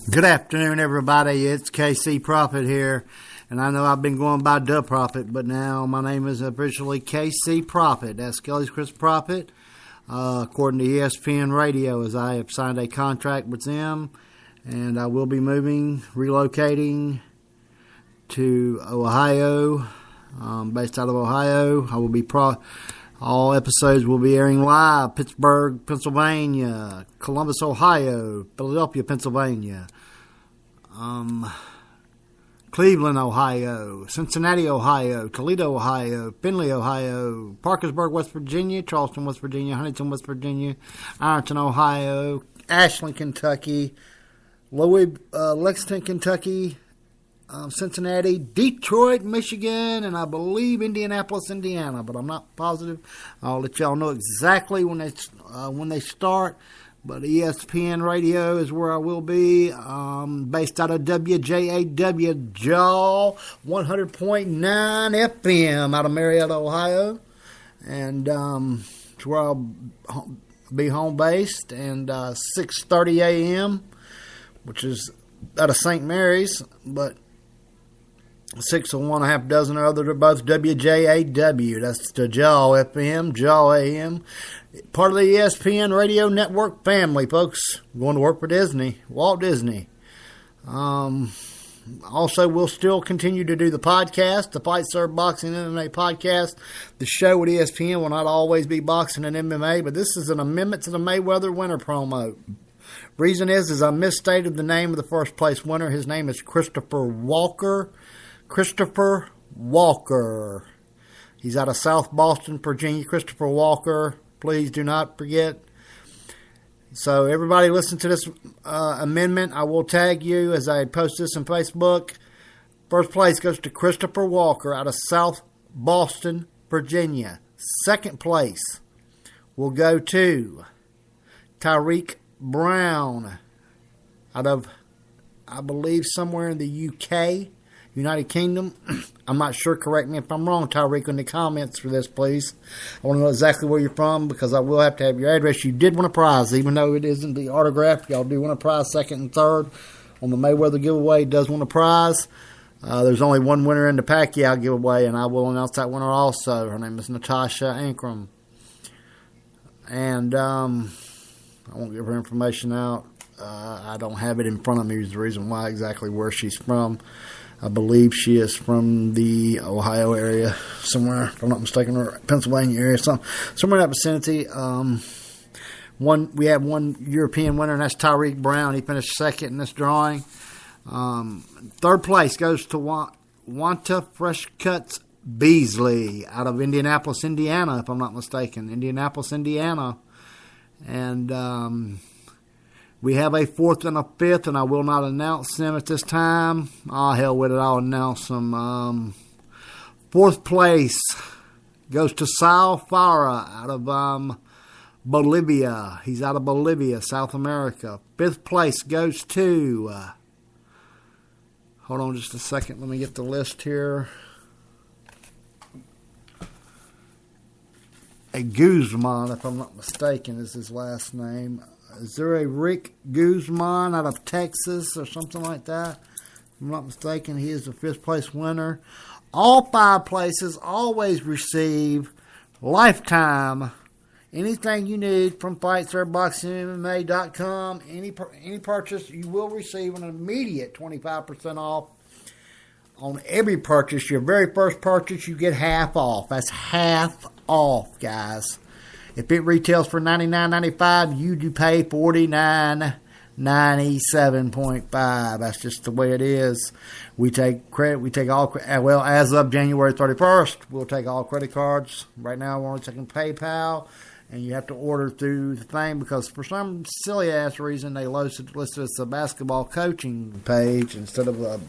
Good afternoon, everybody. It's KC Prophet here, and I know I've been going by Duh Prophet, but now my name is officially KC Prophet. That's Kelly's Chris Prophet, according to ESPN Radio, as I have signed a contract with them, and I will be relocating to Ohio, based out of Ohio. I will be all episodes will be airing live. Pittsburgh, Pennsylvania, Columbus, Ohio, Philadelphia, Pennsylvania, Cleveland, Ohio, Cincinnati, Ohio, Toledo, Ohio, Findlay, Ohio, Parkersburg, West Virginia, Charleston, West Virginia, Huntington, West Virginia, Ironton, Ohio, Ashland, Kentucky, Lexington, Kentucky, Cincinnati, Detroit, Michigan, and I believe Indianapolis, Indiana, but I'm not positive. I'll let y'all know exactly when they start. But ESPN Radio is where I will be, based out of WJAW Jaw 100.9 FM out of Marietta, Ohio, and it's where I'll be home based. And 6:30 a.m., which is out of St. Mary's, but 6 and 1.5 dozen other are both WJAW. That's the Jaw FM, Jaw AM. Part of the ESPN Radio Network family, folks. Going to work for Disney, Walt Disney. Also, we'll still continue to do the podcast, the Fight Serve Boxing MMA podcast. The show with ESPN will not always be boxing and MMA, but this is an amendment to the Mayweather winter promo. Reason is I misstated the name of the first place winner. His name is Christopher Walker. Christopher Walker. He's out of South Boston, Virginia. Christopher Walker. Please do not forget. So everybody listen to this amendment. I will tag you as I post this on Facebook. First place goes to Christopher Walker out of South Boston, Virginia. Second place will go to Tyreek Brown out of, I believe, somewhere in the UK, United Kingdom. I'm not sure. Correct me if I'm wrong, Tyreek, in the comments for this, please. I want to know exactly where you're from because I will have to have your address. You did win a prize, even though it isn't the autograph. Y'all do win a prize, second and third. On the Mayweather giveaway, it does win a prize. There's only one winner in the Pacquiao giveaway, and I will announce that winner also. Her name is Natasha Ankrum. And I won't give her information out. I don't have it in front of me is the reason why, exactly where she's from. I believe she is from the Ohio area, somewhere, if I'm not mistaken, or Pennsylvania area, somewhere in that vicinity. We have one European winner, and that's Tyreek Brown. He finished second in this drawing. Third place goes to Wanta Fresh Cuts Beasley out of Indianapolis, Indiana, if I'm not mistaken. Indianapolis, Indiana. And we have a fourth and a fifth, and I will not announce them at this time. Hell with it, I'll announce them. Fourth place goes to Sal Farah out of Bolivia. He's out of Bolivia, South America. Fifth place goes to... hold on just a second. Let me get the list here. A Guzman, if I'm not mistaken, is his last name. Is there a Rick Guzman out of Texas or something like that? If I'm not mistaken, he is the fifth place winner. All five places always receive lifetime anything you need from FightServeBoxingMMA.com. Any purchase, you will receive an immediate 25% off on every purchase. Your very first purchase, you get half off. That's half off, guys. If it retails for $99.95, you do pay $49.97.5. That's just the way it is. We take credit. We take all. Well, as of January 31st, we'll take all credit cards. Right now, we're only taking PayPal, and you have to order through the thing because for some silly ass reason they listed as a basketball coaching page instead of a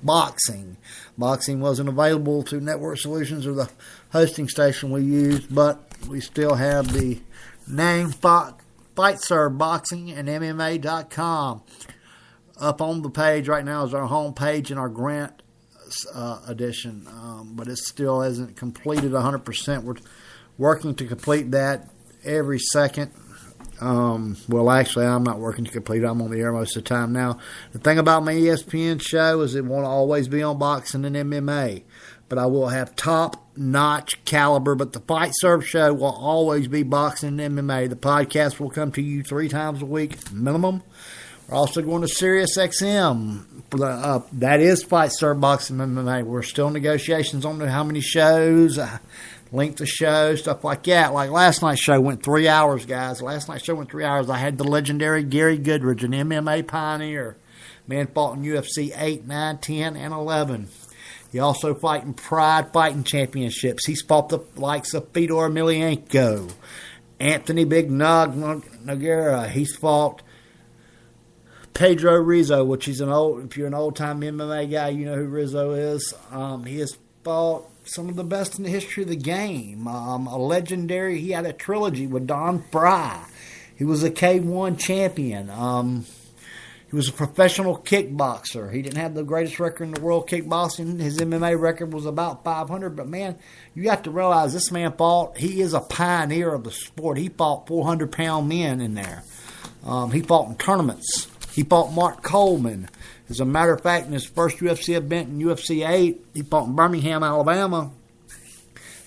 boxing. Boxing wasn't available through Network Solutions or the hosting station we used, but we still have the name FightServe Boxing and MMA.com. Up on the page right now is our home page and our grant edition, but it still hasn't completed 100%. We're working to complete that every second. Well, actually, I'm not working to complete. I'm on the air most of the time now. The thing about my ESPN show is it won't always be on boxing and MMA, but I will have top-notch caliber. But the Fight Serve show will always be boxing and MMA. The podcast will come to you 3 times a week minimum. We're also going to Sirius XM for the that is Fight Serve Boxing and MMA. We're still in negotiations on how many shows, length of show, stuff like that. Like last night's show went 3 hours, guys. Last night's show went 3 hours. I had the legendary Gary Goodridge, an MMA pioneer. Man fought in UFC 8, 9, 10, and 11. He also fought in Pride Fighting Championships. He's fought the likes of Fedor Emelianenko, Anthony Big Nog Nogueira. He's fought Pedro Rizzo, which is if you're an old-time MMA guy, you know who Rizzo is. He has fought some of the best in the history of the game. A legendary, he had a trilogy with Don Fry. He was a K1 champion. He was a professional kickboxer. He didn't have the greatest record in the world kickboxing. His MMA record was about 500. But, man, you have to realize this man he is a pioneer of the sport. He fought 400-pound men in there. He fought in tournaments. He fought Mark Coleman. As a matter of fact, in his first UFC event in UFC 8, he fought in Birmingham, Alabama,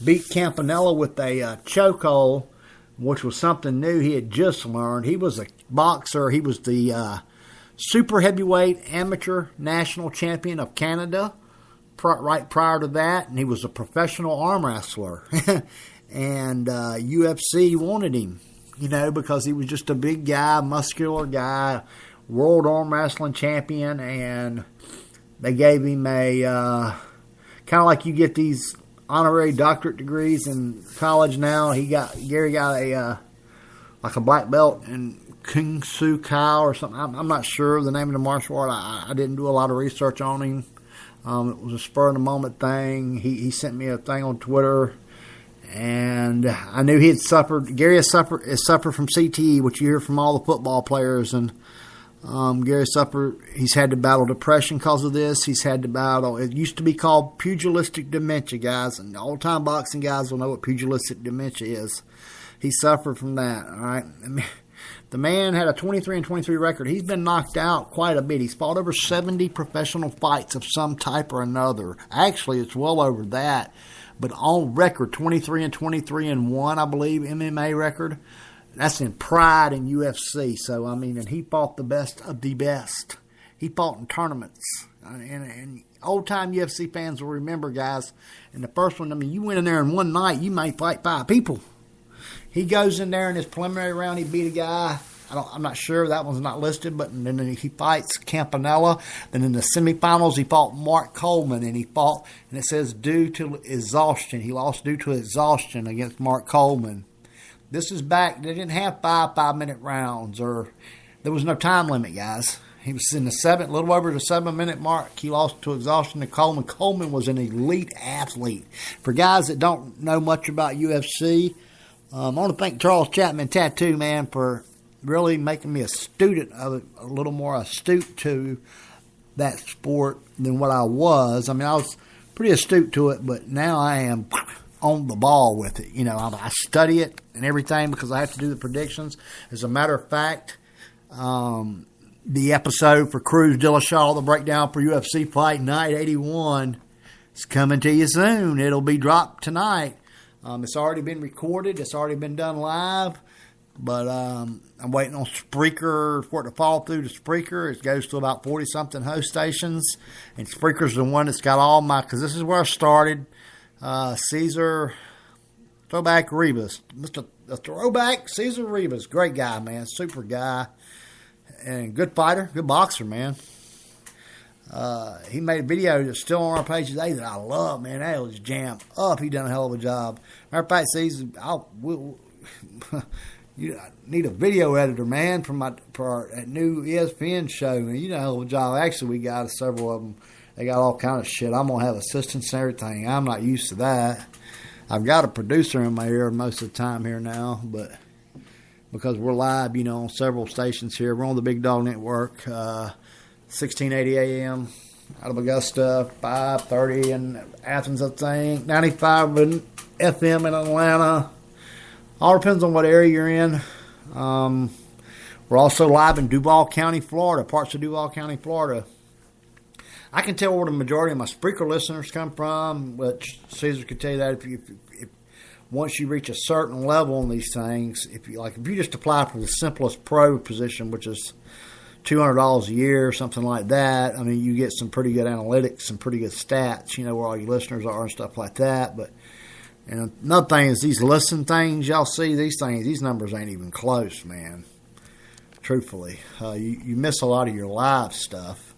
beat Campanella with a chokehold, which was something new he had just learned. He was a boxer. He was the super heavyweight amateur national champion of Canada right prior to that, and he was a professional arm wrestler. And UFC wanted him, because he was just a big guy, muscular guy, world arm wrestling champion, and they gave him a kind of like you get these honorary doctorate degrees in college now. Gary got a like a black belt in Kung Fu Kao or something. I'm not sure the name of the martial art. I didn't do a lot of research on him. It was a spur of the moment thing. He sent me a thing on Twitter, and I knew he had suffered. Gary has suffered from CTE, which you hear from all the football players, and Gary suffered. He's had to battle depression because of this. He's had to battle. It used to be called pugilistic dementia, guys, and old-time boxing guys will know what pugilistic dementia is. He suffered from that. All right, the man had a 23-23 record. He's been knocked out quite a bit. He's fought over 70 professional fights of some type or another. Actually, it's well over that. But on record, 23-23-1, I believe, MMA record. That's in Pride and UFC. So, and he fought the best of the best. He fought in tournaments. And old-time UFC fans will remember, guys, in the first one, you went in there in one night, you may fight 5 people. He goes in there in his preliminary round, he beat a guy. I'm not sure, that one's not listed, but then he fights Campanella. Then in the semifinals, he fought Mark Coleman, and he fought, and it says due to exhaustion. He lost due to exhaustion against Mark Coleman. This is back, they didn't have 5-minute rounds, or there was no time limit, guys. He was in the little over the 7-minute mark. He lost to exhaustion to Coleman. Coleman was an elite athlete. For guys that don't know much about UFC, I want to thank Charles Chapman Tattoo, man, for really making me a student of it, a little more astute to that sport than what I was. I was pretty astute to it, but now I am on the ball with it. I study it and everything because I have to do the predictions. As a matter of fact, the episode for Cruz Dillashaw, the breakdown for UFC Fight Night 81, is coming to you soon. It'll be dropped tonight. It's already been recorded. It's already been done live. But I'm waiting on Spreaker for it to fall through to Spreaker. It goes to about 40-something host stations. And Spreaker's the one that's got all because this is where I started. Cesar Throwback Rivas. Mr. Throwback Cesar Rivas. Great guy, man. Super guy. And good fighter. Good boxer, man. He made a video that's still on our page today that I love, man. That was jammed up. He done a hell of a job. Matter of fact, Cesar, you need a video editor, man, for that new ESPN show. And you know, hell of a job. Actually, we got several of them. They got all kind of shit. I'm gonna have assistants and everything. I'm not used to that. I've got a producer in my ear most of the time here now, but because we're live, on several stations here. We're on the Big Dog Network, 1680 AM out of Augusta, 530 in Athens, I think, 95 in FM in Atlanta. All depends on what area you're in. We're also live in Duval County, Florida, parts of Duval County, Florida. I can tell where the majority of my Spreaker listeners come from, which Caesar could tell you that if once you reach a certain level on these things, if you just apply for the simplest pro position, which is $200 a year or something like that, I mean, you get some pretty good analytics, some pretty good stats, where all your listeners are and stuff like that. And another thing is these listen things, y'all see these things, these numbers ain't even close, man. Truthfully, you miss a lot of your live stuff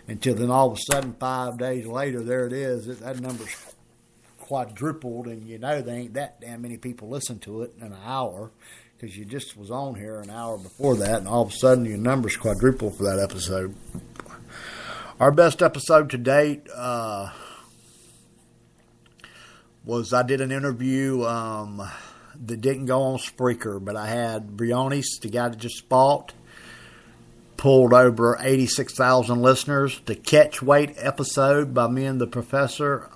until then all of a sudden 5 days later, there it is. That number's quadrupled, and there ain't that damn many people listen to it in an hour because you just was on here an hour before that, and all of a sudden your numbers quadrupled for that episode. Our best episode to date was I did an interview that didn't go on Spreaker, but I had Briones, the guy that just fought, pulled over 86,000 listeners. The catch weight episode by me and the professor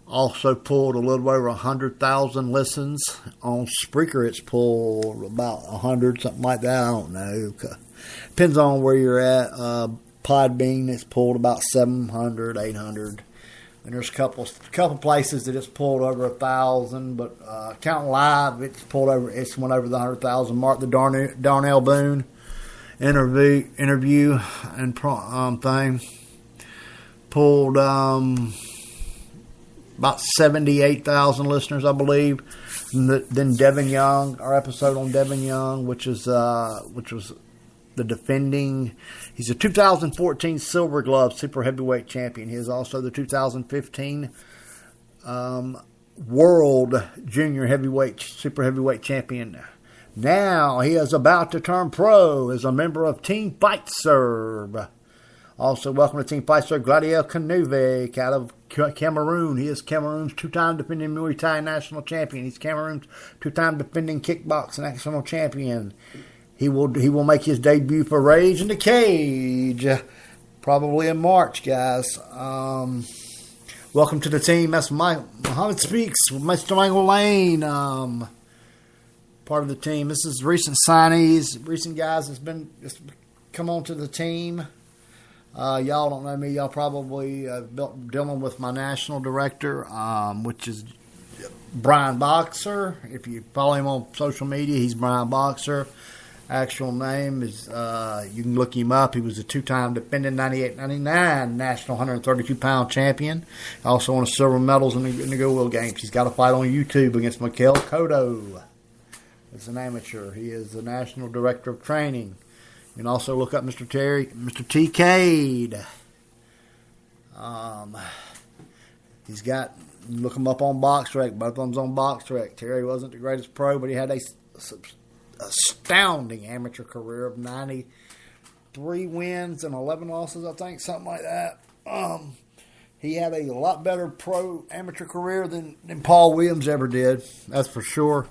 also pulled a little over 100,000 listens. On Spreaker, it's pulled about 100, something like that. I don't know. Depends on where you're at. Podbean, it's pulled about 700, 800. And there's a couple places that it's pulled over 1,000, but counting live, it's went over the 100,000 mark. The Darnell Boone interview and thing pulled about 78,000 listeners, I believe. And then Devin Young, our episode on Devin Young, which was the defending. He's a 2014 Silver Glove Super Heavyweight Champion. He is also the 2015 World Junior Heavyweight Super Heavyweight Champion. Now he is about to turn pro as a member of Team Fight Serve. Also, welcome to Team Fight Serve, Gladiel Kanouve out of Cameroon. He is Cameroon's two-time defending Muay Thai national champion. He's Cameroon's two-time defending kickboxing national champion. He will make his debut for Rage in the Cage, probably in March, guys. Welcome to the team. That's Muhammad Speaks, Mr. Michael Lane, part of the team. This is recent signees, recent guys that's come on to the team. Y'all don't know me. Y'all probably dealing with my national director, which is Brian Boxer. If you follow him on social media, he's Brian Boxer. Actual name is, you can look him up. He was a two-time defending 98-99 national 132-pound champion. Also won silver medals in the Goodwill Games. He's got a fight on YouTube against Mikael Cotto. As an amateur. He is the national director of training. You can also look up Mr. T. Cade. He's got, look him up on BoxRec. Both of them's on BoxRec. Terry wasn't the greatest pro, but he had a astounding amateur career of 93 wins and 11 losses, I think, something like that. He had a lot better pro amateur career than Paul Williams ever did. That's for sure.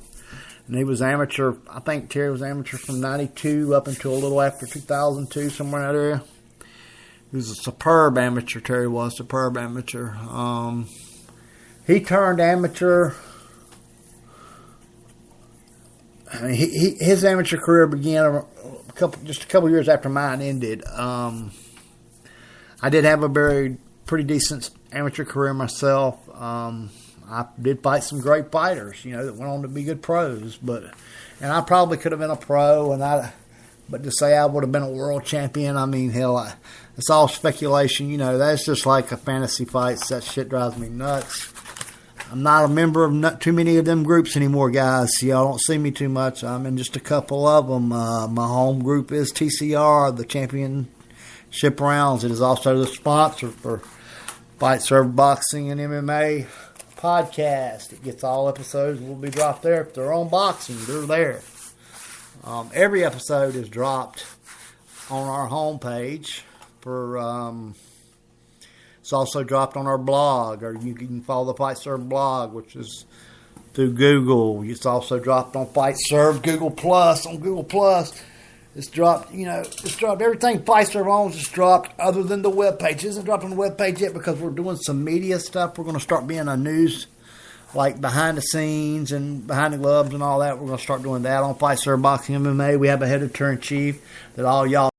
And he was amateur. I think Terry was amateur from 92 up until a little after 2002, somewhere in that area. He was a superb amateur. Terry was a superb amateur. He turned amateur. I mean, his amateur career began just a couple years after mine ended. I did have a pretty decent amateur career myself. I did fight some great fighters, that went on to be good pros. And I probably could have been a pro, but to say I would have been a world champion, I mean, hell, it's all speculation. That's just like a fantasy fights. That shit drives me nuts. I'm not a member of not too many of them groups anymore, guys. Y'all don't see me too much. I'm in just a couple of them. My home group is TCR, the Championship Rounds. It is also the sponsor for Fight Serve Boxing and MMA podcast. It gets all episodes will be dropped there. If they're on boxing, they're there. Every episode is dropped on our homepage it's also dropped on our blog, or you can follow the Fight Serve blog, which is through Google. It's also dropped on Fight Serve Google Plus. On Google Plus, it's dropped. It's dropped. Everything Fight Serve owns is dropped, other than the webpage. It isn't dropped on the webpage yet because we're doing some media stuff. We're going to start being a news like behind the scenes and behind the gloves and all that. We're going to start doing that on Fight Serve Boxing MMA. We have a editor-in-chief that all y'all